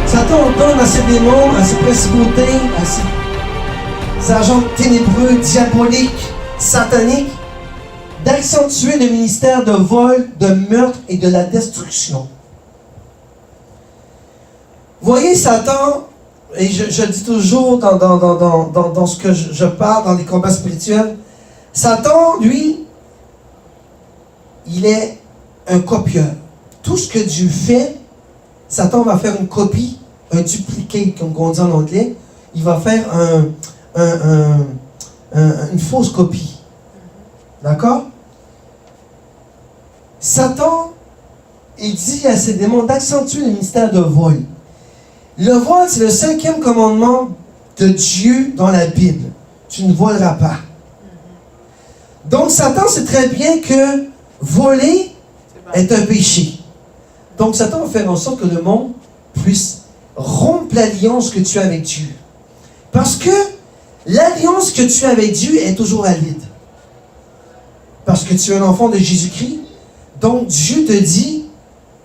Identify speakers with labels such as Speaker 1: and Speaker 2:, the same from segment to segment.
Speaker 1: Satan ordonne à ses démons, à ses principautés, à ses agents ténébreux, diaboliques, sataniques, d'accentuer le ministère de vol, de meurtre et de la destruction. Voyez, Satan, et je dis toujours dans ce que je parle, dans les combats spirituels, Satan, lui, il est un copieur. Tout ce que Dieu fait, Satan va faire une copie, un duplicate, comme on dit en anglais. Il va faire une fausse copie. D'accord? Satan, il dit à ses démons d'accentuer le ministère de vol. Le vol, c'est le 5e commandement de Dieu dans la Bible. Tu ne voleras pas. Donc, Satan sait très bien que voler est un péché. Donc, Satan va faire en sorte que le monde puisse rompre l'alliance que tu as avec Dieu. Parce que l'alliance que tu as avec Dieu est toujours valide. Parce que tu es un enfant de Jésus-Christ. Donc, Dieu te dit,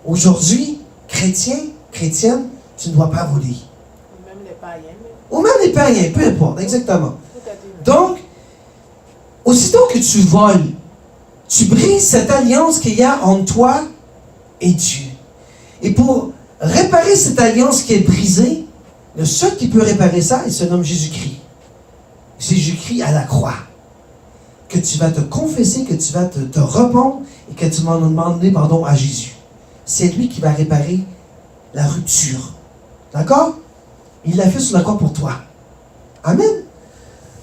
Speaker 1: aujourd'hui, chrétien, chrétienne, tu ne dois pas voler.
Speaker 2: Ou même les païens.
Speaker 1: Ou même les païens, peu importe, exactement. Donc, aussitôt que tu voles, tu brises cette alliance qu'il y a entre toi et Dieu. Et pour réparer cette alliance qui est brisée, le seul qui peut réparer ça, il se nomme Jésus-Christ. C'est Jésus-Christ à la croix. Que tu vas te confesser, que tu vas te rependre et que tu vas demander pardon à Jésus. C'est lui qui va réparer la rupture. D'accord? Il l'a fait sur la croix pour toi. Amen.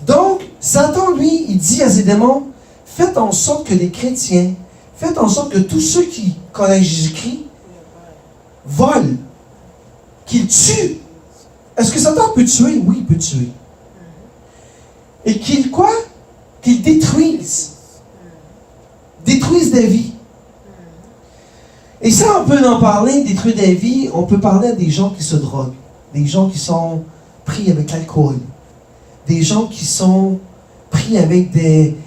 Speaker 1: Donc, Satan, lui, il dit à ses démons, faites en sorte que les chrétiens, faites en sorte que tous ceux qui connaissent Jésus-Christ volent, qu'ils tuent. Est-ce que Satan peut tuer? Oui, il peut tuer. Et qu'il quoi? Qu'il détruise. Détruise des vies. Et ça, on peut en parler, détruire des vies. On peut parler à des gens qui se droguent. Des gens qui sont pris avec l'alcool. Des gens qui sont pris avec les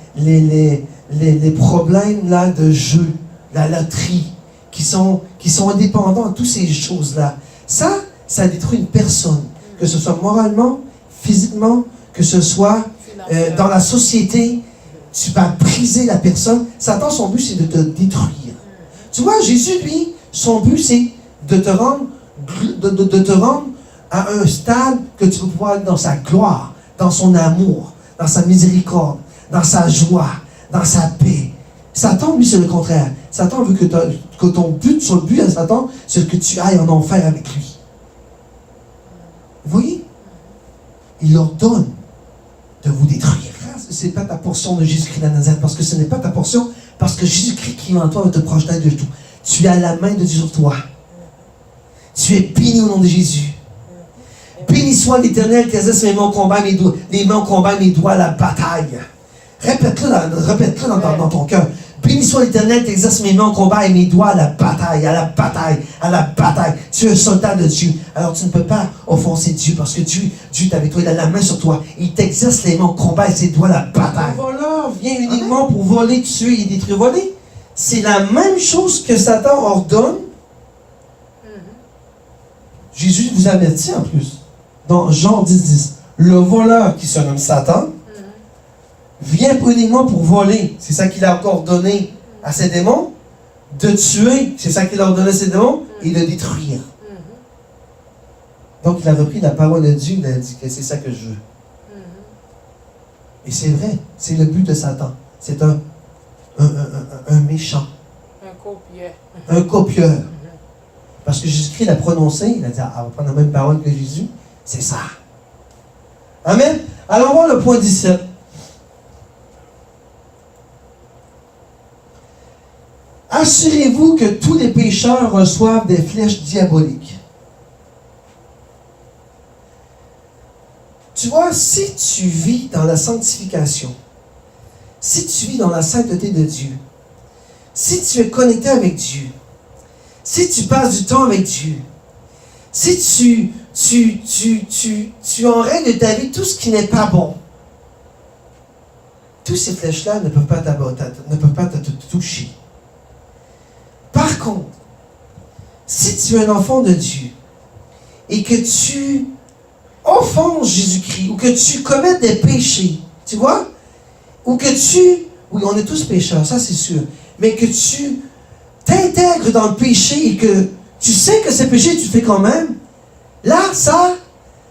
Speaker 1: problèmes là, de jeu, la loterie, qui sont indépendants de toutes ces choses-là. Ça détruit une personne. Que ce soit moralement, physiquement, que ce soit dans la société, tu vas briser la personne. Satan, son but, c'est de te détruire. Tu vois, Jésus, lui, son but, c'est de te rendre à un stade que tu vas pouvoir aller dans sa gloire, dans son amour, dans sa miséricorde, dans sa joie, dans sa paix. Satan, lui, c'est le contraire. Satan veut que ton but, son but à Satan, c'est que tu ailles en enfer avec lui. Vous voyez? Il leur donne de vous détruire. Ce n'est pas ta portion de Jésus-Christ de Nazareth, parce que ce n'est pas ta portion, parce que Jésus-Christ qui est en toi va te projeter de tout. Tu as la main de Dieu sur toi. Tu es béni au nom de Jésus. Béni soit l'Éternel qui exerce mes mains au combat, les mains au combat, mes doigts à la bataille. Répète-le dans ton cœur. Béni soit l'Éternel qui exerce mes mains au combat et mes doigts à la bataille, à la bataille, à la bataille. Tu es un soldat de Dieu. Alors tu ne peux pas offenser Dieu parce que Dieu est avec toi, il a la main sur toi. Il t'exerce les mains au combat et ses doigts à la bataille. Le voleur vient uniquement pour voler, tuer et détruire. Voler, c'est la même chose que Satan ordonne. Jésus vous avertit en plus. Dans Jean 10:10. Le voleur qui se nomme Satan vient uniquement pour voler. C'est ça qu'il a ordonné à ses démons. De tuer. C'est ça qu'il a ordonné à ses démons. Et de détruire. Donc il a repris la parole de Dieu. Il a dit que c'est ça que je veux. Et c'est vrai. C'est le but de Satan. C'est un méchant.
Speaker 2: Un copieur.
Speaker 1: Un copieur. Parce que Jésus-Christ l'a prononcé. Il a dit, on va prendre la même parole que Jésus. C'est ça. Amen. Alors on voit le point 17. Assurez-vous que tous les pécheurs reçoivent des flèches diaboliques. Tu vois, si tu vis dans la sanctification, si tu vis dans la sainteté de Dieu, si tu es connecté avec Dieu, si tu passes du temps avec Dieu, si tu enrayes de ta vie tout ce qui n'est pas bon, toutes ces flèches-là ne peuvent pas te toucher. Par contre, si tu es un enfant de Dieu et que tu offenses Jésus-Christ ou que tu commettes des péchés, tu vois, ou que oui, on est tous pécheurs, ça c'est sûr, mais que tu t'intègres dans le péché et que tu sais que c'est péché, tu le fais quand même, là, ça,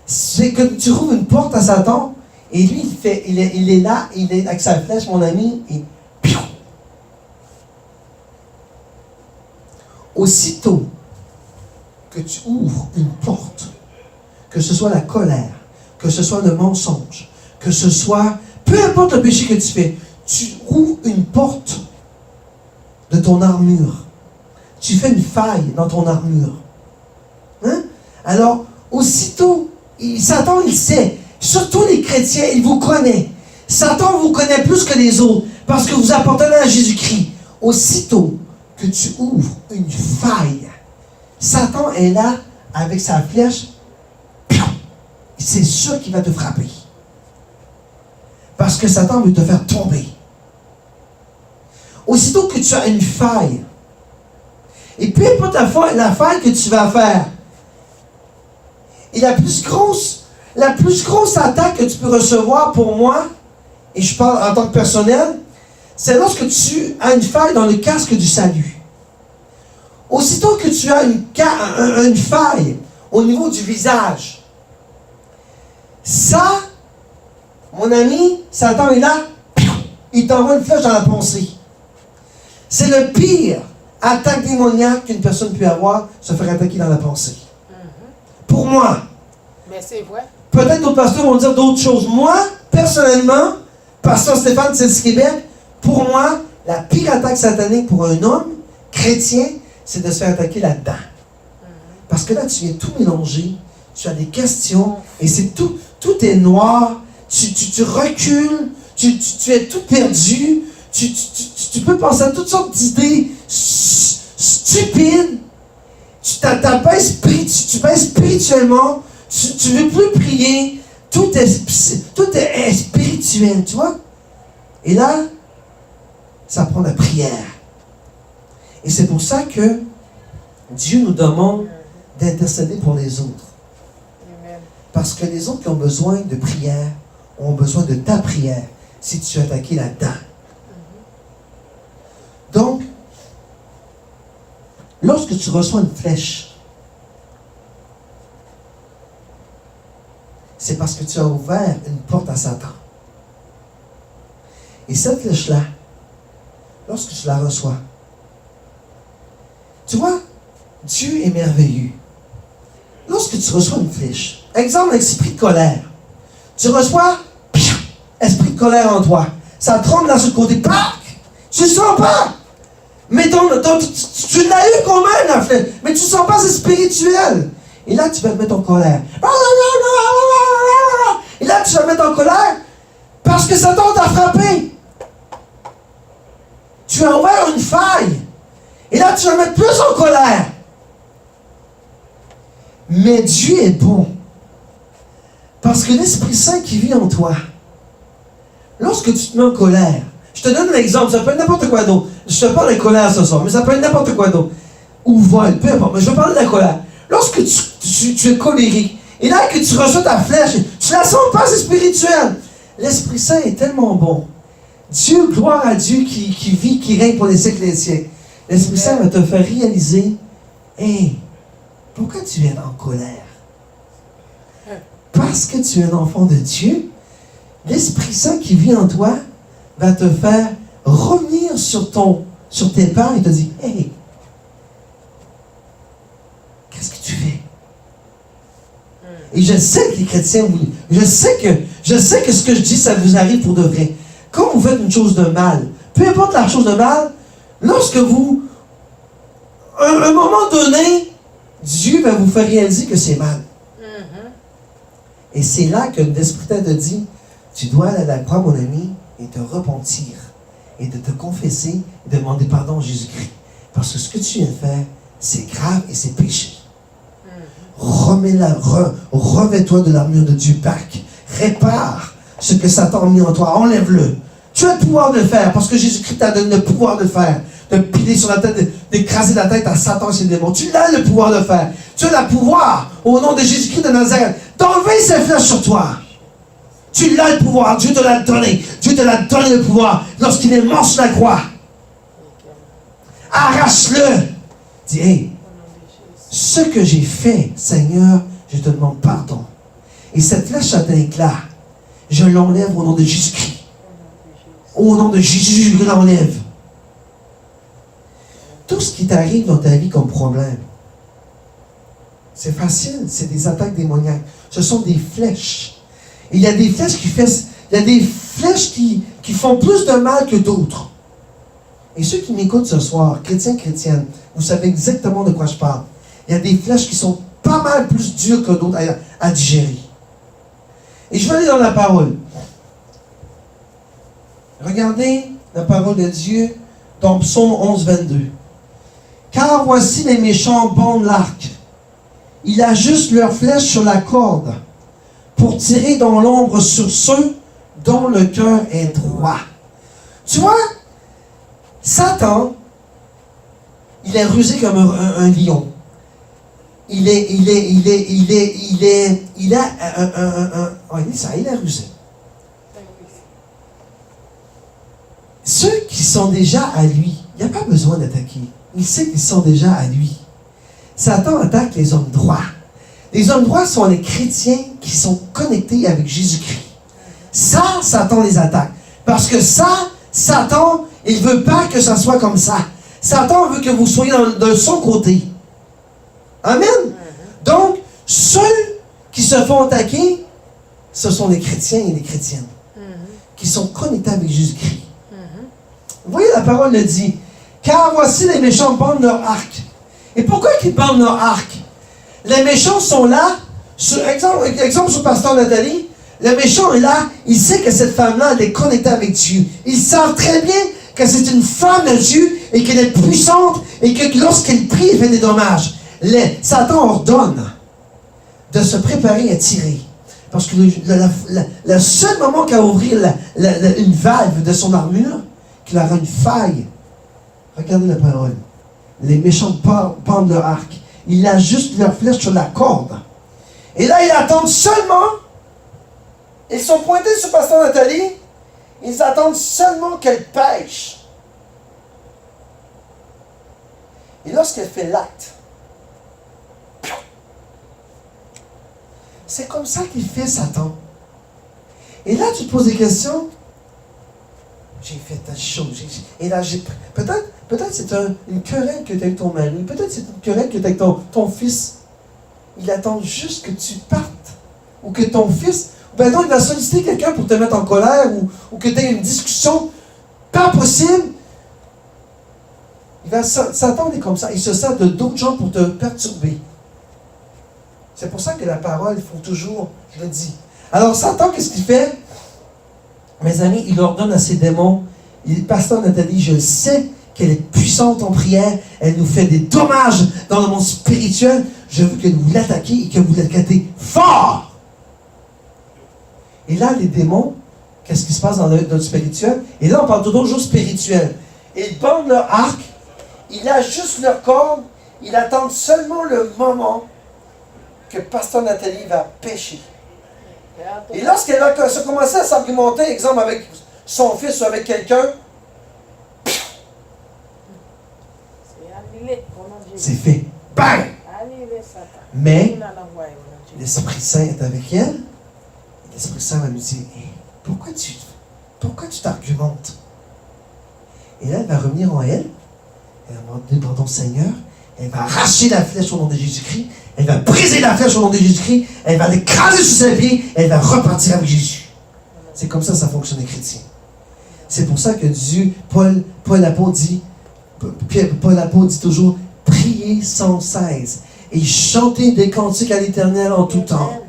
Speaker 1: c'est que tu rouvres une porte à Satan et lui, il est là, il est avec sa flèche, mon ami, et piou! Aussitôt que tu ouvres une porte, que ce soit la colère, que ce soit le mensonge, que ce soit, peu importe le péché que tu fais, tu ouvres une porte de ton armure. Tu fais une faille dans ton armure. Hein? Alors, aussitôt, Satan, il sait, surtout les chrétiens, il vous connaît. Satan vous connaît plus que les autres, parce que vous appartenez à Jésus-Christ. Aussitôt que tu ouvres une faille, Satan est là avec sa flèche, c'est sûr qu'il va te frapper. Parce que Satan veut te faire tomber. Aussitôt que tu as une faille, et peu importe la faille que tu vas faire, et la plus grosse attaque que tu peux recevoir pour moi, et je parle en tant que personnel, c'est lorsque tu as une faille dans le casque du salut. Aussitôt que tu as une faille au niveau du visage, ça, mon ami, Satan est là, il t'envoie une flèche dans la pensée. C'est le pire attaque démoniaque qu'une personne peut avoir, se faire attaquer dans la pensée. Pour moi.
Speaker 2: Mais c'est vrai.
Speaker 1: Peut-être d'autres pasteurs vont dire d'autres choses. Moi, personnellement, pasteur Stéphane du Québec, pour moi, la pire attaque satanique pour un homme chrétien, c'est de se faire attaquer là-dedans. Parce que là, tu viens tout mélanger, tu as des questions, et c'est tout est noir, tu recules, tu es tout perdu, tu peux penser à toutes sortes d'idées stupides, tu baisses spirituellement, tu ne veux plus prier, tout est spirituel, tu vois? Et là, ça prend la prière. Et c'est pour ça que Dieu nous demande d'intercéder pour les autres.
Speaker 2: Amen.
Speaker 1: Parce que les autres qui ont besoin de prière ont besoin de ta prière si tu es attaqué là-dedans. Donc, lorsque tu reçois une flèche, c'est parce que tu as ouvert une porte à Satan. Et cette flèche-là, lorsque tu la reçois, tu vois, Dieu est merveilleux. Lorsque tu reçois une flèche, exemple, l'esprit de colère, tu reçois, esprit de colère en toi, ça tremble dans ce côté, pac, tu ne sens pas. Mais tu l'as eu quand même, la flèche, mais tu ne sens pas, c'est spirituel. Et là, tu vas te mettre en colère. Et là, tu vas te mettre en colère parce que Satan t'a frappé. Tu as ouvert une faille. Et là, tu vas mettre plus en colère. Mais Dieu est bon. Parce que l'Esprit Saint qui vit en toi, lorsque tu te mets en colère, je te donne un exemple, ça peut être n'importe quoi d'autre. Je te parle de colère ce soir, mais ça peut être n'importe quoi d'autre. Ou vol, peu importe, mais je vais parler de la colère. Lorsque tu es colérique, et là que tu reçois ta flèche, tu la sens pas, c'est spirituel. L'Esprit Saint est tellement bon. Dieu, gloire à Dieu qui vit, qui règne pour les siècles et les siècles. L'Esprit Saint va te faire réaliser, hey, pourquoi tu es en colère? Parce que tu es un enfant de Dieu. L'Esprit Saint qui vit en toi va te faire revenir sur tes pas et te dire, hey, qu'est-ce que tu fais? Et je sais que les chrétiens, oui, je sais que ce que je dis, ça vous arrive pour de vrai. Quand vous faites une chose de mal, peu importe la chose de mal, lorsque vous, à un moment donné, Dieu va vous faire réaliser que c'est mal. Et c'est là que l'Esprit te dit, tu dois aller à la croix, mon ami, et te repentir, et de te confesser, et demander pardon à Jésus-Christ. Parce que ce que tu viens de faire, c'est grave et c'est péché. Revêt-toi de l'armure de Dieu, Pâques. Répare ce que Satan a mis en toi. Enlève-le. Tu as le pouvoir de le faire, parce que Jésus-Christ t'a donné le pouvoir de le faire. De piler sur la tête, d'écraser la tête à Satan et ses démons. Tu as le pouvoir de le faire. Tu as le pouvoir, au nom de Jésus-Christ de Nazareth, d'enlever ces flèches sur toi. Tu l'as le pouvoir. Dieu te l'a donné. Dieu te l'a donné le pouvoir lorsqu'il est mort sur la croix. Arrache-le. Dis, hey, ce que j'ai fait, Seigneur, je te demande pardon. Et cette flèche satanique-là, je l'enlève au nom de Jésus-Christ. Au nom de Jésus, je l'enlève. Tout ce qui t'arrive dans ta vie comme problème, c'est facile, c'est des attaques démoniaques. Ce sont des flèches. Et il y a des flèches qui font plus de mal que d'autres. Et ceux qui m'écoutent ce soir, chrétiens, chrétiennes, vous savez exactement de quoi je parle. Il y a des flèches qui sont pas mal plus dures que d'autres à digérer. Et je vais aller dans la parole. Regardez la parole de Dieu dans Psaume 11, 22. Car voici les méchants bandent l'arc. Ils ajustent leurs flèches sur la corde pour tirer dans l'ombre sur ceux dont le cœur est droit. Tu vois, Satan, il est rusé comme un lion. Il est rusé. Ceux qui sont déjà à lui, il n'y a pas besoin d'attaquer. Il sait qu'ils sont déjà à lui. Satan attaque les hommes droits. Les hommes droits sont les chrétiens qui sont connectés avec Jésus-Christ. Ça, Satan les attaque. Parce que ça, Satan, il ne veut pas que ça soit comme ça. Satan veut que vous soyez de son côté. Amen. Donc, ceux qui se font attaquer, ce sont les chrétiens et les chrétiennes qui sont connectés avec Jésus-Christ. Vous voyez, la parole le dit. Car voici les méchants bandent leur arc. Et pourquoi ils bandent leur arc? Les méchants sont là. Exemple sur Pasteur Nathalie. Le méchant est là. Il sait que cette femme-là, elle est connectée avec Dieu. Ils savent très bien que c'est une femme de Dieu et qu'elle est puissante et que lorsqu'elle prie, elle fait des dommages. Satan ordonne de se préparer à tirer. Parce que le seul moment qu'à ouvrir une valve de son armure, qu'il aura une faille. Regardez la parole. Les méchants pendent leur arc. Ils ajustent leur flèche sur la corde. Et là, ils attendent seulement. Ils sont pointés sur Pasteur Nathalie. Ils attendent seulement qu'elle pêche. Et lorsqu'elle fait l'acte, c'est comme ça qu'il fait Satan. Et là, tu te poses des questions. J'ai fait telle chose. Et là, peut-être c'est une querelle que tu as avec ton mari. Peut-être c'est une querelle que tu as avec ton fils. Il attend juste que tu partes. Ou que ton fils. Ben donc, il va solliciter quelqu'un pour te mettre en colère. Ou que tu aies une discussion. Pas possible. Satan est comme ça. Il se sert de d'autres gens pour te perturber. C'est pour ça que la parole, il faut toujours, je le dis. Alors, Satan, qu'est-ce qu'il fait? Mes amis, il ordonne à ses démons. Pasteur Nathalie, je sais qu'elle est puissante en prière. Elle nous fait des dommages dans le monde spirituel. Je veux que vous l'attaquiez et que vous l'attaquiez fort. Et là, les démons, qu'est-ce qui se passe dans le spirituel? Et là, on parle toujours spirituel. Ils bandent leur arc. Ils ajustent leur corde. Ils attendent seulement le moment que Pasteur Nathalie va pêcher. Et lorsqu'elle a commencé à s'argumenter, exemple avec son fils ou avec quelqu'un, c'est fait. Bang! Mais l'Esprit Saint est avec elle. L'Esprit Saint va lui dire, hey, pourquoi tu t'argumentes? Et là, elle va revenir en elle. Elle va demander pardon, Seigneur. Elle va arracher la flèche au nom de Jésus-Christ. Elle va briser la flèche au nom de Jésus-Christ. Elle va l'écraser sous ses pieds. Elle va repartir avec Jésus. C'est comme ça fonctionne les chrétiens. C'est pour ça que Dieu, Paul l'apôtre dit toujours, priez sans cesse et chantez des cantiques à l'Éternel en tout temps.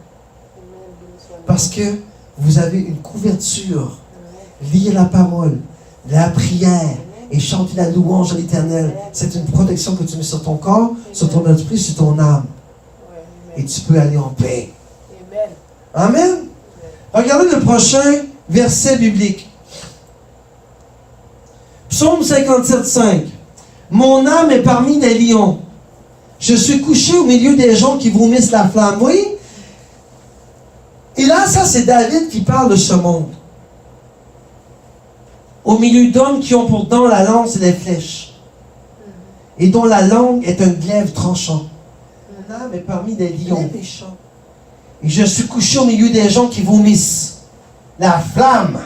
Speaker 1: Parce que vous avez une couverture. Lire la parole, la prière et chanter la louange à l'Éternel. C'est une protection que tu mets sur ton corps, sur ton esprit, sur ton âme. Et tu peux aller en paix. Amen. Regardez le prochain verset biblique. Psaume 57, 5. Mon âme est parmi les lions. Je suis couché au milieu des gens qui vomissent la flamme. Vous voyez? Et là, ça, c'est David qui parle de ce monde. Au milieu d'hommes qui ont pour dents la lance et les flèches, et dont la langue est un glaive tranchant. Mon âme est parmi des lions méchants. Et je suis couché au milieu des gens qui vomissent la flamme.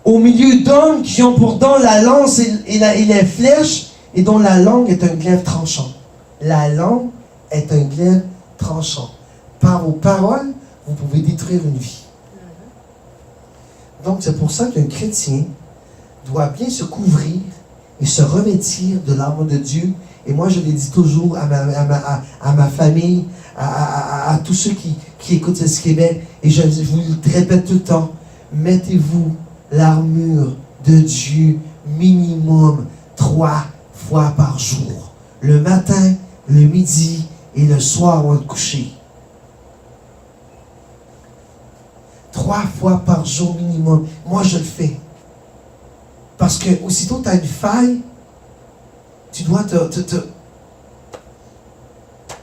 Speaker 1: Au milieu d'hommes qui ont pour dents la lance et les flèches, et dont la langue est un glaive tranchant. La langue est un glaive tranchant. Par vos paroles, vous pouvez détruire une vie. Donc, c'est pour ça qu'un chrétien doit bien se couvrir et se revêtir de l'armure de Dieu. Et moi, je l'ai dit toujours à ma famille, à tous ceux qui écoutent ce Québec, et je vous le répète tout le temps, mettez-vous l'armure de Dieu minimum 3 fois par jour. Le matin, le midi et le soir avant de coucher. 3 fois par jour minimum. Moi, je le fais. Parce que aussitôt que tu as une faille, tu dois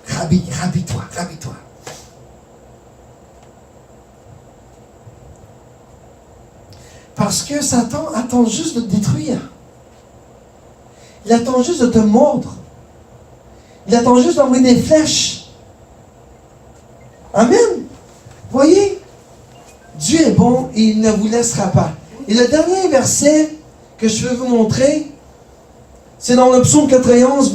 Speaker 1: rhabille-toi. Parce que Satan attend juste de te détruire. Il attend juste de te mordre. Il attend juste d'envoyer des flèches. Amen. Voyez, Dieu est bon et il ne vous laissera pas. Et le dernier verset que je veux vous montrer, c'est dans le psaume 91,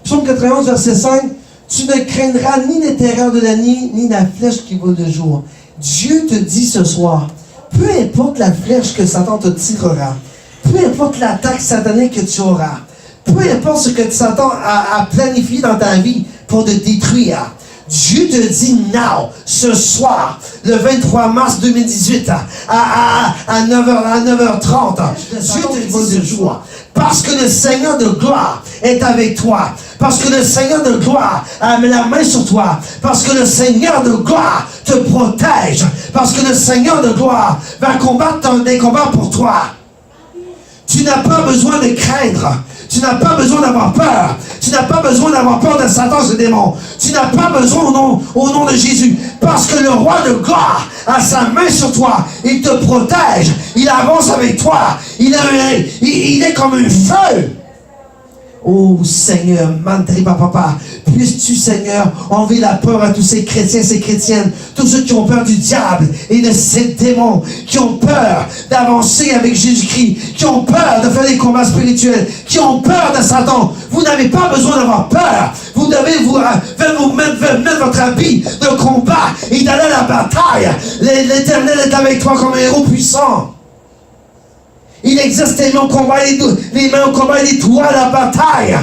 Speaker 1: psaume 91, verset 5. Tu ne craindras ni les terreurs de la nuit, ni la flèche qui vole le jour. Dieu te dit ce soir, peu importe la flèche que Satan te tirera, peu importe l'attaque satanique que tu auras, peu importe ce que Satan a planifié dans ta vie pour te détruire, Dieu te dit now, ce soir, le 23 mars 2018, à 9h30, Dieu te dit ce jour, parce que le Seigneur de gloire est avec toi, parce que le Seigneur de gloire a mis la main sur toi, parce que le Seigneur de gloire te protège, parce que le Seigneur de gloire va combattre des combats pour toi. Tu n'as pas besoin de craindre. Tu n'as pas besoin d'avoir peur. Tu n'as pas besoin d'avoir peur de Satan, ce démon. Tu n'as pas besoin au nom de Jésus. Parce que le roi de gloire a sa main sur toi. Il te protège. Il avance avec toi. Il est comme un feu. Oh Seigneur, mandri papa, puisses-tu Seigneur enlever la peur à tous ces chrétiens, ces chrétiennes, tous ceux qui ont peur du diable et de ces démons, qui ont peur d'avancer avec Jésus-Christ, qui ont peur de faire des combats spirituels, qui ont peur de Satan. Vous n'avez pas besoin d'avoir peur. Vous devez vous mettre votre habit de combat et d'aller à la bataille. L'Éternel est avec toi comme un héros puissant. Il existe les mains au combat, les mains au combat et les doigts à la bataille.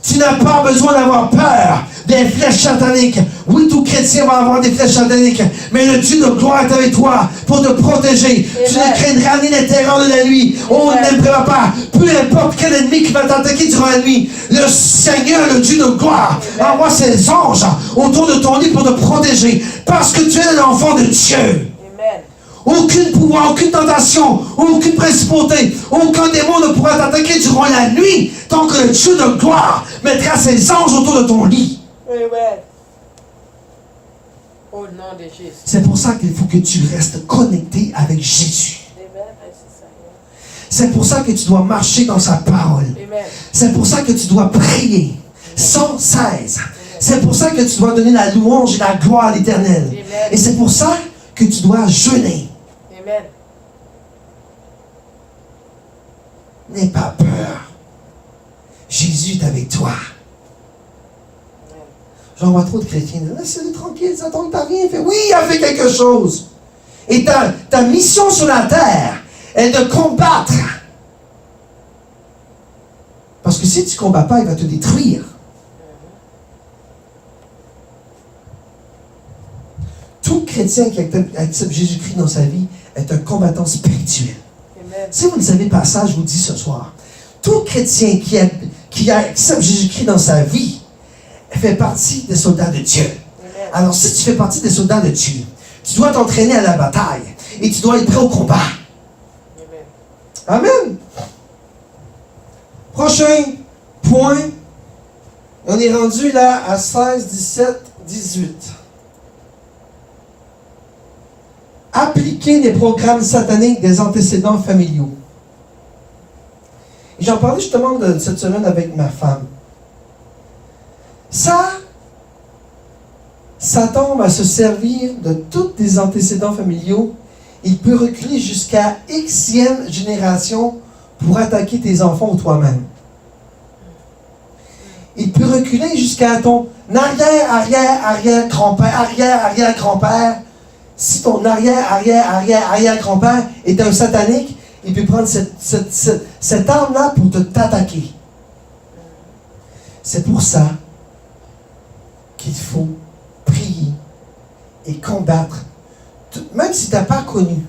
Speaker 1: Tu n'as pas besoin d'avoir peur des flèches sataniques. Oui, tout chrétien va avoir des flèches sataniques, mais le Dieu de gloire est avec toi pour te protéger. Amen. Tu ne craindras ni les terreurs de la nuit. On n'aimera pas. Peu importe quel ennemi qui va t'attaquer durant la nuit, le Seigneur, le Dieu de gloire, envoie ses anges autour de ton lit pour te protéger. Parce que tu es l'enfant de Dieu. Amen. Aucun pouvoir, aucune tentation, aucune principauté, aucun démon ne pourra t'attaquer durant la nuit tant que le Dieu de gloire mettra ses anges autour de ton lit.
Speaker 2: Amen. Au nom de Jésus.
Speaker 1: C'est pour ça qu'il faut que tu restes connecté avec Jésus.
Speaker 2: Amen.
Speaker 1: C'est pour ça que tu dois marcher dans sa parole.
Speaker 2: Amen.
Speaker 1: C'est pour ça que tu dois prier sans cesse. C'est pour ça que tu dois donner la louange et la gloire à l'Éternel. Et c'est pour ça que tu dois jeûner.
Speaker 2: Amen.
Speaker 1: N'aie pas peur. Jésus est avec toi. J'en vois trop de chrétiens. Laisse-le tranquille, Satan t'a rien fait. Oui, il a fait quelque chose. Et ta mission sur la terre est de combattre. Parce que si tu ne combats pas, il va te détruire. Tout chrétien qui accepte Jésus-Christ dans sa vie est un combattant spirituel. Amen. Si vous ne savez pas ça, je vous dis ce soir. Tout chrétien qui accepte Jésus-Christ dans sa vie fait partie des soldats de Dieu. Amen. Alors si tu fais partie des soldats de Dieu, tu dois t'entraîner à la bataille et tu dois être prêt au combat. Amen. Prochain point. On est rendu là à 16, 17, 18. Appliquer les programmes sataniques des antécédents familiaux. Et j'en parlais justement cette semaine avec ma femme. Satan va se servir de tous les antécédents familiaux. Il peut reculer jusqu'à Xème génération pour attaquer tes enfants ou toi-même. Il peut reculer jusqu'à ton arrière-arrière-arrière-grand-père, arrière-arrière-grand-père. Si ton arrière-arrière-arrière-arrière-grand-père est un satanique, il peut prendre cette arme-là pour t'attaquer. C'est pour ça qu'il faut prier et combattre. Même si tu n'as pas connu,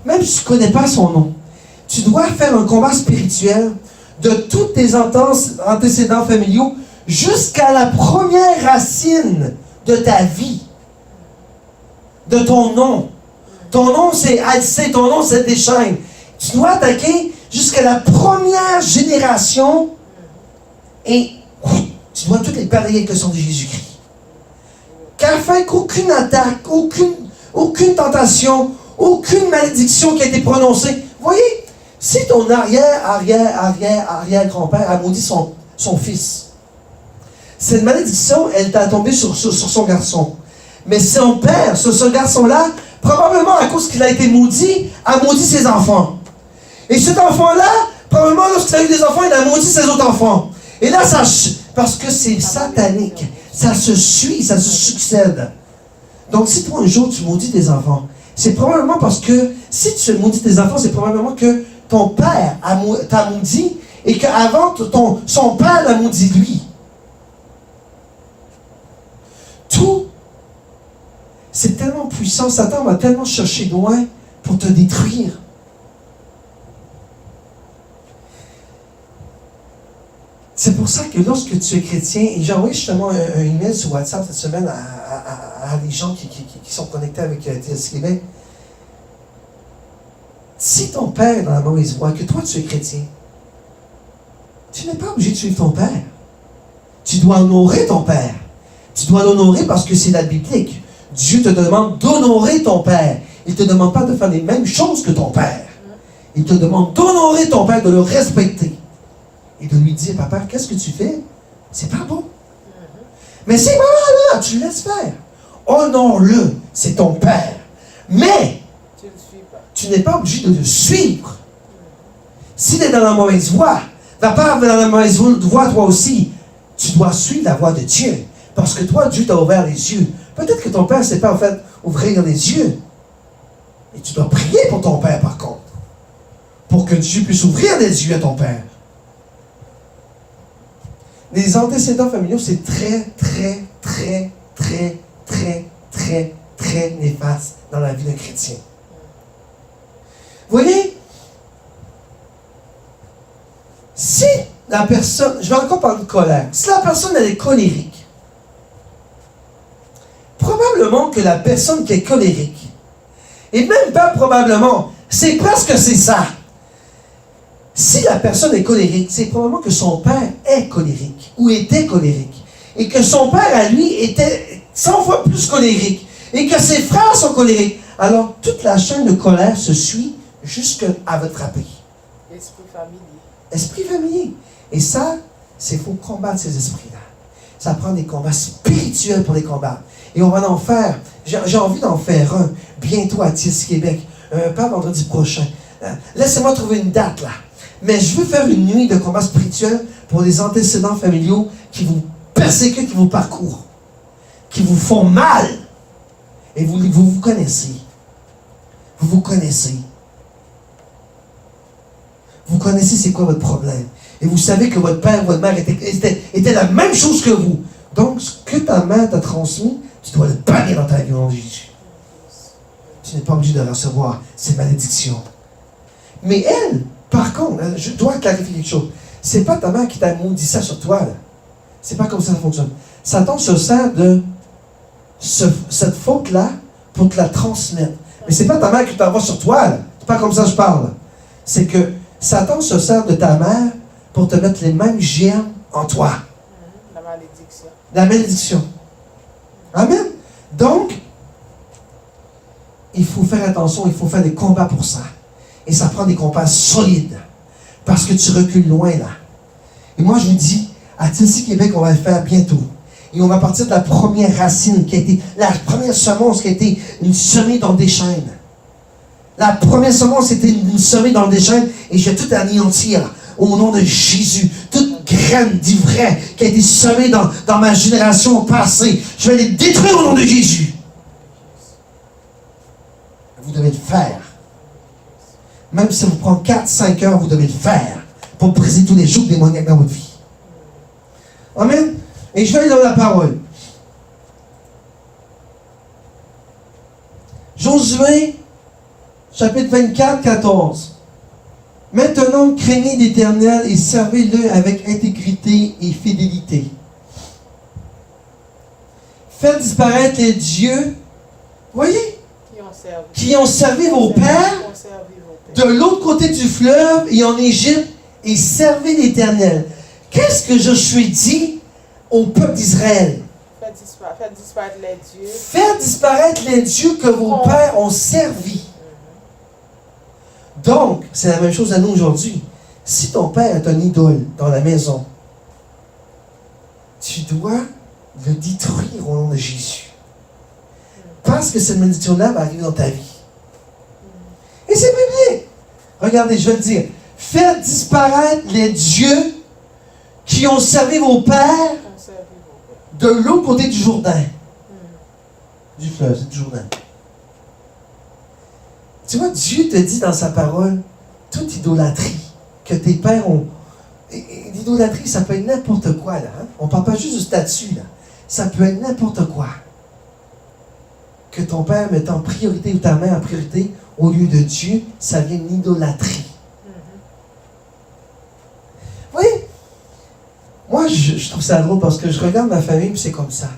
Speaker 1: même si tu ne connais pas son nom, tu dois faire un combat spirituel de tous tes antécédents familiaux jusqu'à la première racine de ta vie, de ton nom. Ton nom, c'est Alcé, ton nom, c'est Deschaines. Tu dois attaquer jusqu'à la première génération et tu dois toutes les balayer avec le sang de Jésus-Christ. Afin qu'aucune attaque, aucune tentation, aucune malédiction qui a été prononcée. Voyez, si ton arrière-arrière-arrière-arrière-grand-père a maudit son fils, cette malédiction, elle t'a tombé sur son garçon. Mais son père, ce garçon-là, probablement à cause qu'il a été maudit, a maudit ses enfants. Et cet enfant-là, probablement lorsqu'il a eu des enfants, il a maudit ses autres enfants. Et là, parce que c'est satanique. Ça se suit, ça se succède. Donc, si toi, un jour, tu maudis tes enfants, c'est probablement parce que, si tu maudis tes enfants, c'est probablement que ton père t'a maudit et qu'avant, son père l'a maudit lui. Tout, c'est tellement puissant. Satan va tellement chercher loin pour te détruire. C'est pour ça que lorsque tu es chrétien, et j'ai envoyé justement un email sur WhatsApp cette semaine à des gens qui sont connectés avec TS Québec. Si ton père est dans la mauvaise voie, que toi tu es chrétien, tu n'es pas obligé de suivre ton père. Tu dois honorer ton père. Tu dois l'honorer parce que c'est la biblique. Dieu te demande d'honorer ton père. Il ne te demande pas de faire les mêmes choses que ton père. Il te demande d'honorer ton père, de le respecter. Et de lui dire, papa, qu'est-ce que tu fais? C'est pas bon. Mais c'est là, tu le laisses faire. Honore-le, c'est ton père. Mais, tu n'es pas obligé de le suivre. S'il est dans la mauvaise voie, va pas dans la mauvaise voie toi aussi. Tu dois suivre la voie de Dieu. Parce que toi, Dieu t'a ouvert les yeux. Peut-être que ton père ne sait pas en fait ouvrir les yeux. Et tu dois prier pour ton père par contre. Pour que Dieu puisse ouvrir les yeux à ton père. Les antécédents familiaux, c'est très, très, très, très, très, très, très néfaste dans la vie d'un chrétien. Vous voyez, si la personne, je vais encore parler de colère, si la personne elle est colérique, probablement que la personne qui est colérique, et même pas probablement, c'est presque c'est ça. Si la personne est colérique, c'est probablement que son père est colérique ou était colérique. Et que son père, à lui, était 100 fois plus colérique. Et que ses frères sont colériques. Alors, toute la chaîne de colère se suit jusqu'à votre frapper.
Speaker 2: Esprit familier.
Speaker 1: Esprit familier. Et ça, il faut combattre ces esprits-là. Ça prend des combats spirituels pour les combattre. Et on va en faire. J'ai envie d'en faire un bientôt à TS Québec. Pas vendredi prochain. Laissez-moi trouver une date là. Mais je veux faire une nuit de combat spirituel pour les antécédents familiaux qui vous persécutent, qui vous parcourent, qui vous font mal. Et vous connaissez. Vous vous connaissez. Vous connaissez c'est quoi votre problème. Et vous savez que votre père, votre mère était la même chose que vous. Donc, ce que ta mère t'a transmis, tu dois le bannir dans ta vie au nom de Jésus. Tu n'es pas obligé de recevoir ces malédictions. Mais elle, par contre, je dois clarifier quelque chose. C'est pas ta mère qui t'a maudit ça sur toi. Là. C'est pas comme ça que ça fonctionne. Satan se sert de cette faute-là pour te la transmettre. Mais c'est pas ta mère qui t'envoie sur toi. Là. C'est pas comme ça que je parle. C'est que Satan se sert de ta mère pour te mettre les mêmes germes en toi.
Speaker 2: La malédiction.
Speaker 1: La malédiction. Amen. Donc, il faut faire attention, il faut faire des combats pour ça. Et ça prend des combats solides. Parce que tu recules loin là. Et moi, je vous dis, à TLC Québec, on va le faire bientôt. Et on va partir de la première racine qui a été, la première semence qui a été une semée dans des chaînes. La première semence était une semée dans des chaînes et je vais tout anéantir au nom de Jésus. Toute graine d'ivraie qui a été semée dans ma génération passée, je vais les détruire au nom de Jésus. Vous devez le faire. Même si ça vous prend 4-5 heures, vous devez le faire pour briser tous les jours démoniaques dans votre vie. Amen. Et je vais aller dans la parole. Josué, chapitre 24, 14. Maintenant, craignez l'Éternel et servez-le avec intégrité et fidélité. Faites disparaître les dieux, voyez, qui ont servi vos pères de l'autre côté du fleuve et en Égypte, et servez l'Éternel. Qu'est-ce que Josué dit au peuple d'Israël?
Speaker 2: Faites disparaître les dieux.
Speaker 1: Faites disparaître les dieux que vos pères ont servis. Donc, c'est la même chose à nous aujourd'hui. Si ton père est un idole dans la maison, tu dois le détruire au nom de Jésus. Parce que cette malédiction-là va arriver dans ta vie. Et c'est biblique. Regardez, je vais le dire. Faites disparaître les dieux qui ont servi vos pères de l'autre côté du Jourdain. Du fleuve, c'est du Jourdain. Tu vois, Dieu te dit dans sa parole, toute idolâtrie que tes pères ont. Et l'idolâtrie, ça peut être n'importe quoi, là. Hein? On ne parle pas juste du statut, là. Ça peut être n'importe quoi. Que ton père mette en priorité ou ta mère en priorité au lieu de Dieu, ça vient d'une idolâtrie. Oui. Moi, je trouve ça drôle parce que je regarde ma famille et c'est comme ça.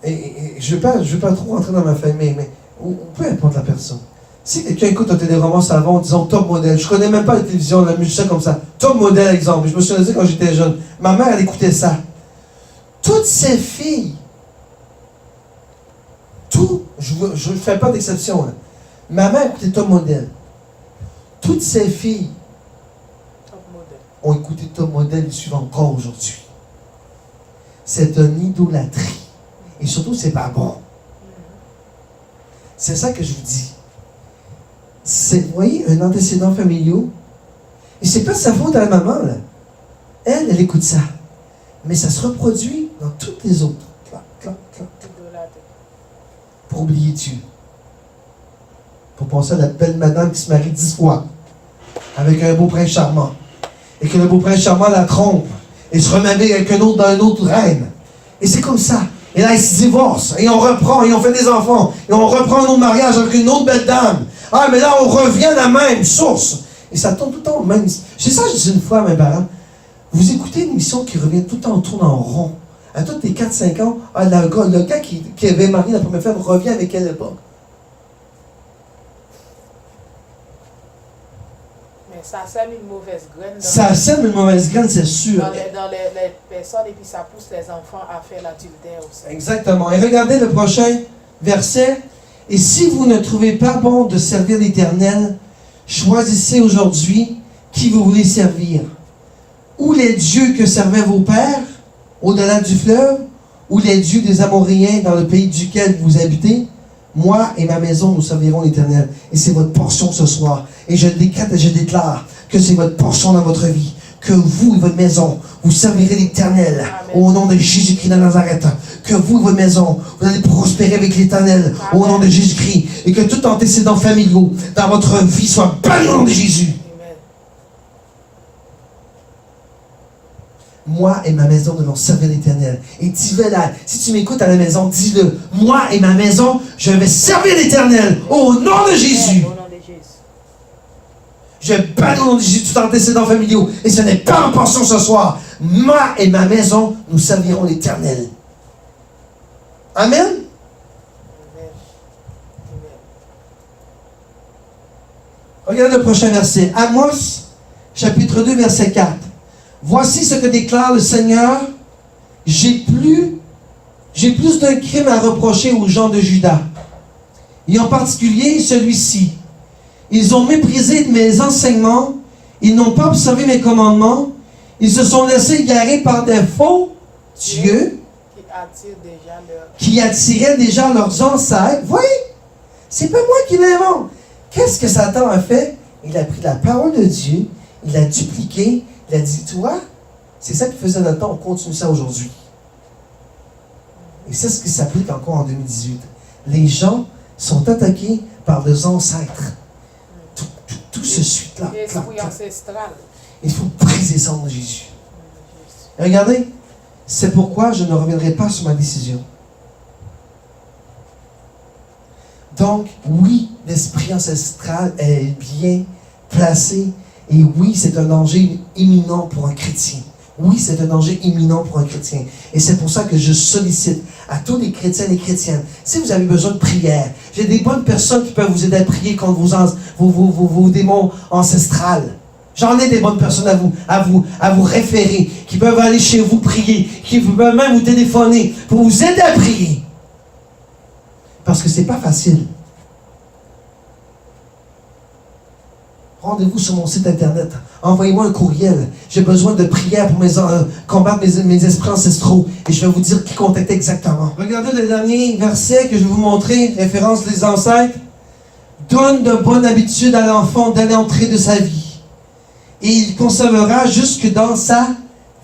Speaker 1: Et je ne veux pas trop rentrer dans ma famille, mais peu importe la personne. Si quelqu'un écoute un téléroman savant, disons top modèle, je ne connais même pas la télévision, la musique, comme ça. Top modèle, exemple. Je me suis dit quand j'étais jeune. Ma mère, elle écoutait ça. Toutes ces filles, je ne fais pas d'exception. Là. Ma mère écoutait top modèle. Toutes ces filles ont écouté top modèle et suivent encore aujourd'hui. C'est une idolâtrie. Et surtout, c'est pas bon. C'est ça que je vous dis. Vous voyez, un antécédent familial. Et c'est pas sa faute à la maman, là. Elle écoute ça. Mais ça se reproduit dans toutes les autres. Clac, clac, clac. Pour oublier Dieu. Pour penser à la belle madame qui se marie 10 fois. Avec un beau prince charmant. Et que le beau prince charmant la trompe. Et se remet avec un autre dans une autre reine. Et c'est comme ça. Et là, ils se divorcent. Et on reprend. Et on fait des enfants. Et on reprend un autre mariage avec une autre belle dame. Ah, mais là, on revient à la même source. Et ça tourne tout le temps au même. C'est ça que je dis une fois à mes parents. Vous écoutez une émission qui revient tout le temps, on tourne en rond. À tous les 4-5 ans, ah, le gars qui avait marié la première femme revient avec elle l'époque.
Speaker 2: Mais ça sème une mauvaise graine.
Speaker 1: Ça sème une mauvaise graine, c'est sûr.
Speaker 2: Dans les personnes, et puis ça pousse les enfants à faire l'adultère aussi.
Speaker 1: Exactement. Et regardez le prochain verset. Et si vous ne trouvez pas bon de servir l'Éternel, choisissez aujourd'hui qui vous voulez servir. Ou les dieux que servaient vos pères, au-delà du fleuve, ou les dieux des Amoréens dans le pays duquel vous habitez. Moi et ma maison, nous servirons l'Éternel. Et c'est votre portion ce soir. Et je décrète et je déclare que c'est votre portion dans votre vie. Que vous et votre maison, vous servirez l'Éternel au nom de Jésus-Christ de Nazareth. Que vous et votre maison, vous allez prospérer avec l'Éternel au nom de Jésus-Christ. Et que tout antécédent familial dans votre vie soit banni au nom de Jésus. Moi et ma maison devons servir l'Éternel. Et dis-le là, si tu m'écoutes à la maison, dis-le. Moi et ma maison, je vais servir l'Éternel au nom de Jésus. Je bannis au nom de Jésus tout antécédent familial. Et ce n'est pas en portion ce soir. Moi et ma maison, nous servirons l'Éternel. Amen. Regardez le prochain verset. Amos, chapitre 2, verset 4. Voici ce que déclare le Seigneur. J'ai plus d'un crime à reprocher aux gens de Juda. Et en particulier celui-ci. Ils ont méprisé mes enseignements. Ils n'ont pas observé mes commandements. Ils se sont laissés égarer par des faux dieux qui attiraient déjà leurs ancêtres. Voyez, c'est pas moi qui l'invente. Qu'est-ce que Satan a fait? Il a pris la parole de Dieu, il l'a dupliqué, il a dit, toi, c'est ça qu'il faisait dans le temps, on continue ça aujourd'hui. Et c'est ce qui s'applique encore en 2018. Les gens sont attaqués par leurs ancêtres. Tout se suit là.
Speaker 2: L'esprit ancestral.
Speaker 1: Il faut briser ça en Jésus. Et regardez, c'est pourquoi je ne reviendrai pas sur ma décision. Donc, oui, l'esprit ancestral est bien placé. Et oui, c'est un danger imminent pour un chrétien. Oui, c'est un danger imminent pour un chrétien. Et c'est pour ça que je sollicite à tous les chrétiens et chrétiennes, si vous avez besoin de prière, j'ai des bonnes personnes qui peuvent vous aider à prier contre vos démons ancestrales. J'en ai des bonnes personnes à vous référer, qui peuvent aller chez vous prier, qui peuvent même vous téléphoner pour vous aider à prier. Parce que c'est pas facile. Rendez-vous sur mon site internet. Envoyez-moi un courriel. J'ai besoin de prière pour combattre mes esprits ancestraux. Et je vais vous dire qui contacter exactement. Regardez le dernier verset que je vais vous montrer, référence des ancêtres. Donne de bonnes habitudes à l'enfant dès l'entrée de sa vie. Et il conservera jusque dans sa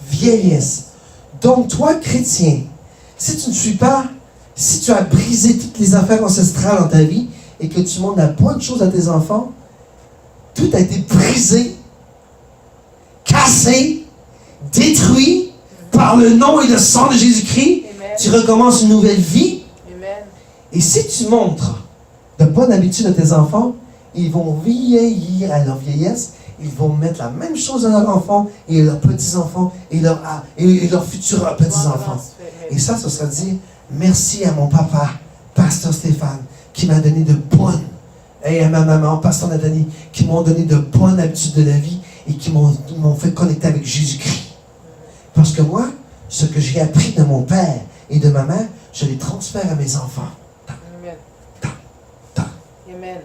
Speaker 1: vieillesse. Donc toi, chrétien, si tu as brisé toutes les affaires ancestrales dans ta vie et que tu montres la bonne chose à tes enfants, tout a été brisé, cassé, détruit par le nom et le sang de Jésus-Christ.
Speaker 2: Amen.
Speaker 1: Tu recommences une nouvelle vie.
Speaker 2: Amen.
Speaker 1: Et si tu montres de bonnes habitudes à tes enfants, ils vont vieillir à leur vieillesse. Ils vont mettre la même chose à leurs enfants et à leurs petits-enfants et leurs futurs petits-enfants. Et ça sera dire merci à mon papa, Pasteur Stéphane, qui m'a donné de bonnes, et à ma maman, Pasteur Nathalie, qui m'ont donné de bonnes habitudes de la vie et qui m'ont fait connecter avec Jésus-Christ. Parce que moi, ce que j'ai appris de mon père et de ma mère, je les transfère à mes enfants.
Speaker 2: Amen. Amen.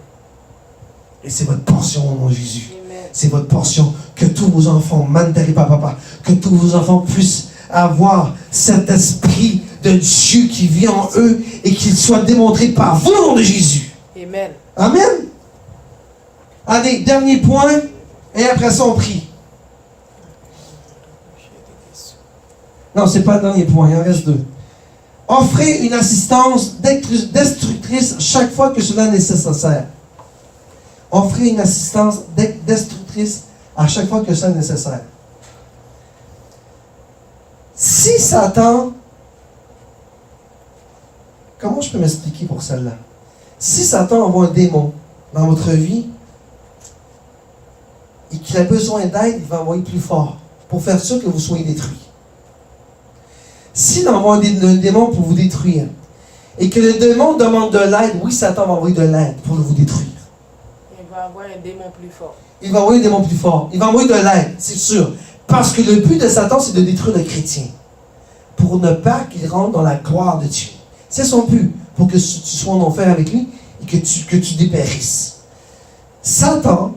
Speaker 1: Et c'est votre portion, mon Jésus.
Speaker 2: Amen.
Speaker 1: C'est votre portion. Que tous vos enfants, mandari papa, que tous vos enfants puissent avoir cet esprit de Dieu qui vit en eux et qu'il soit démontré par vous, au nom de Jésus.
Speaker 2: Amen.
Speaker 1: Amen. Allez, dernier point, et après ça, on prie. Non, c'est pas le dernier point, il en reste deux. Offrez une assistance destructrice chaque fois que cela est nécessaire. Offrez une assistance destructrice à chaque fois que cela est nécessaire. Si Satan, comment je peux m'expliquer pour celle-là? Si Satan envoie un démon dans votre vie et qu'il a besoin d'aide, il va envoyer plus fort pour faire sûr que vous soyez détruits. S'il envoie un démon pour vous détruire et que le démon demande de l'aide, oui, Satan va envoyer de l'aide pour vous détruire.
Speaker 2: Il va envoyer un démon plus fort.
Speaker 1: Il va envoyer un démon plus fort. Il va envoyer de l'aide, c'est sûr. Parce que le but de Satan, c'est de détruire le chrétien. Pour ne pas qu'il rentre dans la gloire de Dieu. C'est son but. Pour que tu sois en enfer avec lui et que tu dépérisses. Satan,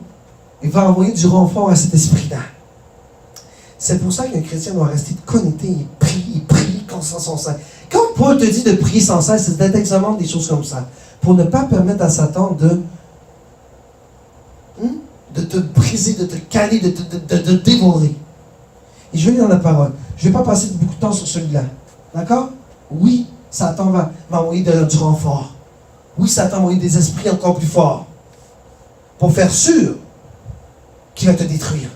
Speaker 1: il va envoyer du renfort à cet esprit-là. C'est pour ça qu'un chrétien doit rester connecté. Il prie sans cesse. Quand Paul te dit de prier sans cesse, c'est exactement des choses comme ça. Pour ne pas permettre à Satan de te briser, de te caler, de te dévorer. Et je vais lire dans la parole. Je ne vais pas passer beaucoup de temps sur celui-là. D'accord? Oui, Satan va m'envoyer du renfort. Oui, Satan va envoyer des esprits encore plus forts. Pour faire sûr qu'il va te détruire.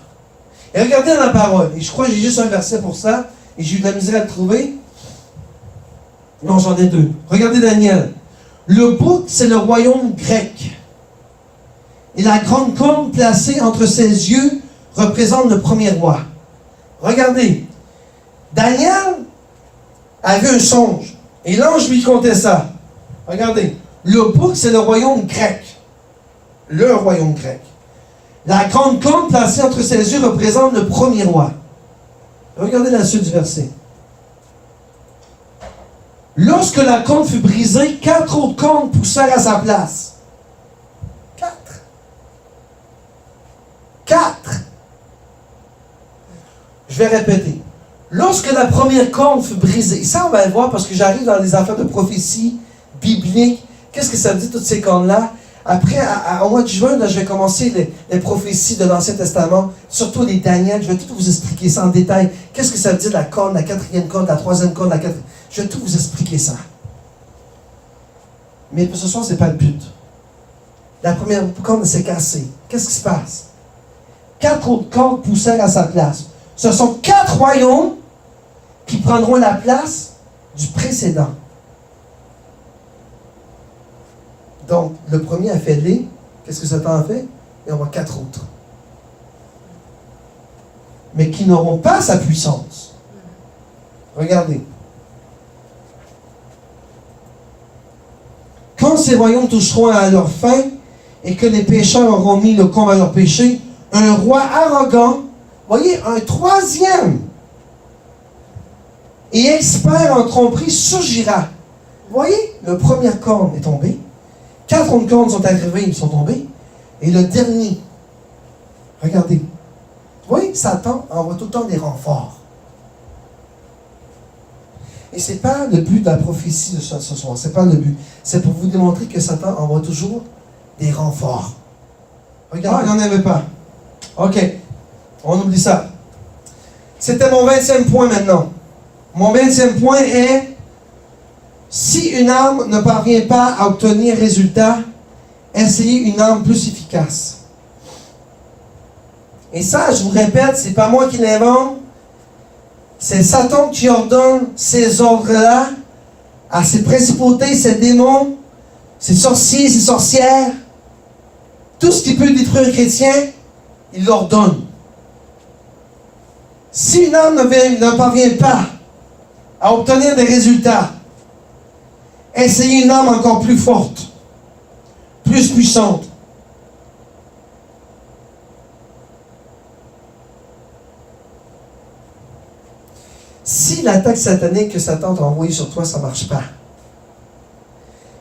Speaker 1: Et regardez dans la parole. Et je crois que j'ai juste un verset pour ça. Et j'ai eu de la misère à le trouver. Non, j'en ai deux. Regardez Daniel. Le bouc, c'est le royaume grec. Et la grande corne placée entre ses yeux représente le premier roi. Regardez. Daniel a vu un songe. Et l'ange lui contait ça. Regardez. Le bouc, c'est le royaume grec. Le royaume grec. La grande corne placée entre ses yeux représente le premier roi. Regardez la suite du verset. Lorsque la corne fut brisée, 4 autres cornes poussèrent à sa place. 4. 4. Je vais répéter. Lorsque la première corne fut brisée, et ça on va le voir parce que j'arrive dans les affaires de prophétie biblique. Qu'est-ce que ça dit, toutes ces cornes-là? Après, au mois de juin, là, je vais commencer les prophéties de l'Ancien Testament, surtout les Daniel. Je vais tout vous expliquer ça en détail. Qu'est-ce que ça veut dire la corne, la 4e corne, la 3e corne, la 4e... Je vais tout vous expliquer ça. Mais ce soir, ce n'est pas le but. La première corne s'est cassée. Qu'est-ce qui se passe? 4 autres cornes poussèrent à sa place. Ce sont 4 royaumes qui prendront la place du précédent. Donc, le premier a fait les. Qu'est-ce que Satan a fait? Et on voit 4 autres. Mais qui n'auront pas sa puissance. Regardez. Quand ces royaumes toucheront à leur fin et que les pécheurs auront mis le comble à leur péché, un roi arrogant, voyez, un 3e et expert en tromperie surgira. Voyez, le premier corne est tombé. 4 autres cornes sont arrivées, ils sont tombés. Et le dernier, regardez. Vous voyez, Satan envoie tout le temps des renforts. Et ce n'est pas le but de la prophétie de ce soir. Ce n'est pas le but. C'est pour vous démontrer que Satan envoie toujours des renforts. Regardez, il n'y en avait pas. OK. On oublie ça. C'était mon 20e point maintenant. Mon 20e point est: si une arme ne parvient pas à obtenir résultat, essayez une arme plus efficace. Et ça, je vous répète, c'est pas moi qui l'invente. C'est Satan qui ordonne ces ordres-là à ses principautés, ses démons, ses sorciers, ses sorcières. Tout ce qui peut détruire un chrétien, il l'ordonne. Si une arme ne parvient pas à obtenir des résultats, essayez une arme encore plus forte, plus puissante. Si l'attaque satanique que Satan t'a envoyée sur toi, ça ne marche pas,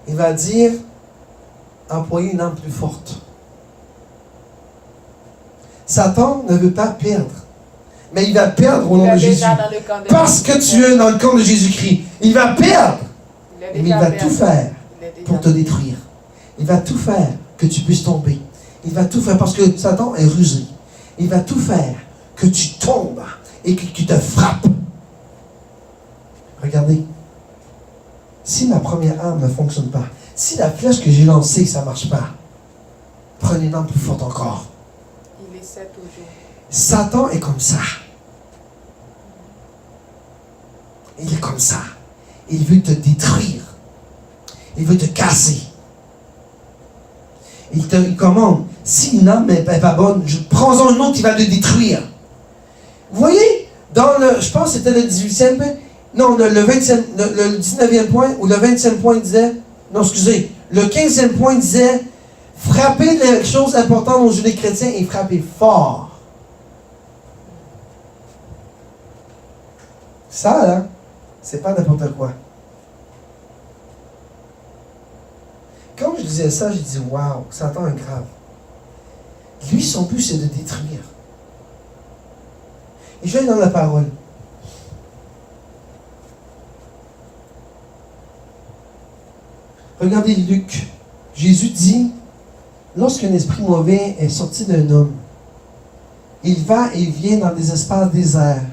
Speaker 1: il va dire, employez une arme plus forte. Satan ne veut pas perdre, mais il va perdre au nom de Jésus. Parce que tu es dans le camp de Jésus-Christ, il va perdre. Mais il va tout faire pour te détruire. Il va tout faire que tu puisses tomber. Il va tout faire parce que Satan est rusé. Il va tout faire que tu tombes et qu'il te frappe. Regardez. Si ma première arme ne fonctionne pas, si la flèche que j'ai lancée, ça ne marche pas, prenez une arme plus forte encore.
Speaker 2: Il essaie toujours.
Speaker 1: Satan est comme ça. Il est comme ça. Il veut te détruire. Il veut te casser. Il commande. Si une âme n'est pas bonne, prends-en une autre qui va le détruire. Vous voyez, je pense que c'était le 18e point, non, le 19e point, ou le 20e point disait, non, excusez, le 15e point disait, frapper les choses importantes aux yeux des chrétiens et frapper fort. Ça, là, c'est pas n'importe quoi. Quand je disais ça, je disais, waouh, Satan est grave. Lui, son but, c'est de détruire. Et je vais dans la parole. Regardez Luc. Jésus dit, lorsqu'un esprit mauvais est sorti d'un homme, il va et vient dans des espaces déserts,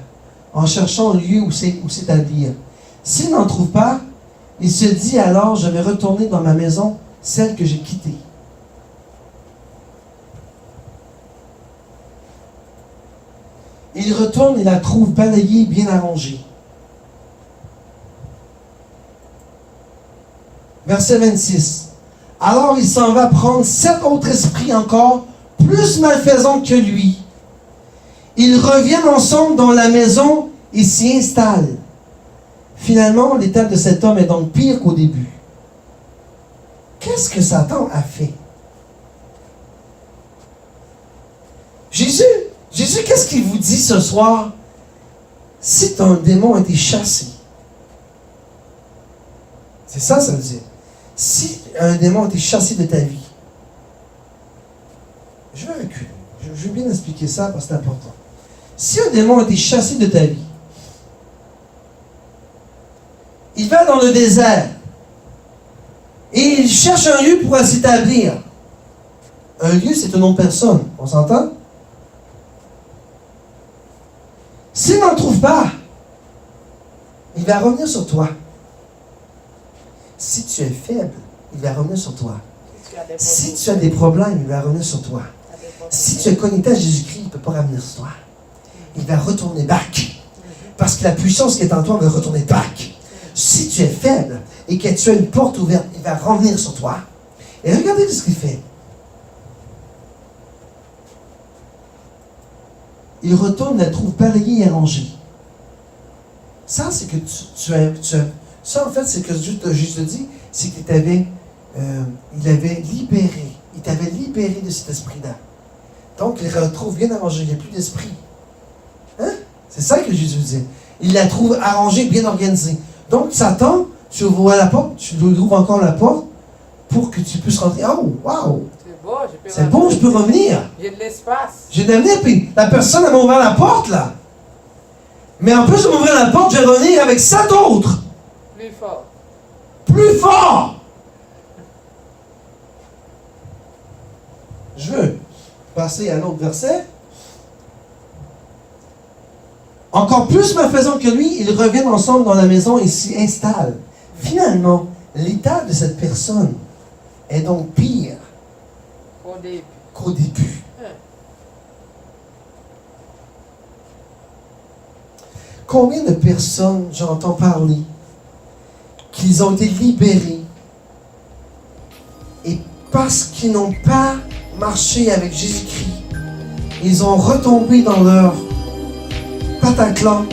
Speaker 1: en cherchant un lieu où s'établir. S'il n'en trouve pas, il se dit alors, je vais retourner dans ma maison, celle que j'ai quittée. Il retourne et la trouve balayée, bien arrangée. Verset 26. Alors il s'en va prendre 7 autres esprits encore, plus malfaisants que lui. Ils reviennent ensemble dans la maison et s'y installent. Finalement, l'état de cet homme est donc pire qu'au début. Qu'est-ce que Satan a fait? Jésus, qu'est-ce qu'il vous dit ce soir? Si ton démon a été chassé, c'est ça veut dire. Si un démon a été chassé de ta vie, je vais reculer. Je vais bien expliquer ça parce que c'est important. Si un démon a été chassé de ta vie, il va dans le désert et il cherche un lieu pour s'établir. Un lieu, c'est un nom de personne. On s'entend? S'il n'en trouve pas, il va revenir sur toi. Si tu es faible, il va revenir sur toi. Si tu as des problèmes, il va revenir sur toi. Si tu es connecté à Jésus-Christ, il ne peut pas revenir sur toi. Il va retourner back. Parce que la puissance qui est en toi va retourner back. Si tu es faible et que tu as une porte ouverte, il va revenir sur toi. Et regardez ce qu'il fait. Il retourne, la trouve balayée et arrangée. Ça, c'est que tu as. Ça, en fait, c'est que Jésus te dit, c'est qu'il t'avait. Il avait libéré. Il t'avait libéré de cet esprit-là. Donc, il retrouve bien arrangé. Il n'y a plus d'esprit. Hein? C'est ça que Jésus dit. Il la trouve arrangée, bien organisée. Donc, Satan, tu ouvres la porte, tu ouvres encore la porte pour que tu puisses rentrer. Oh, wow! C'est bon, je peux revenir.
Speaker 2: J'ai de l'espace.
Speaker 1: J'ai de l'avenir, puis la personne, elle m'a ouvert la porte, là. Mais en plus de m'ouvrir la porte, je vais revenir avec 7 autres.
Speaker 2: Plus fort.
Speaker 1: Plus fort! Je veux passer à un autre verset. Encore plus malfaisant que lui, ils reviennent ensemble dans la maison et s'y installent. Finalement, l'état de cette personne est donc pire qu'au début. Combien de personnes j'entends parler qu'ils ont été libérés et parce qu'ils n'ont pas marché avec Jésus-Christ, ils ont retombé dans leur Bataclan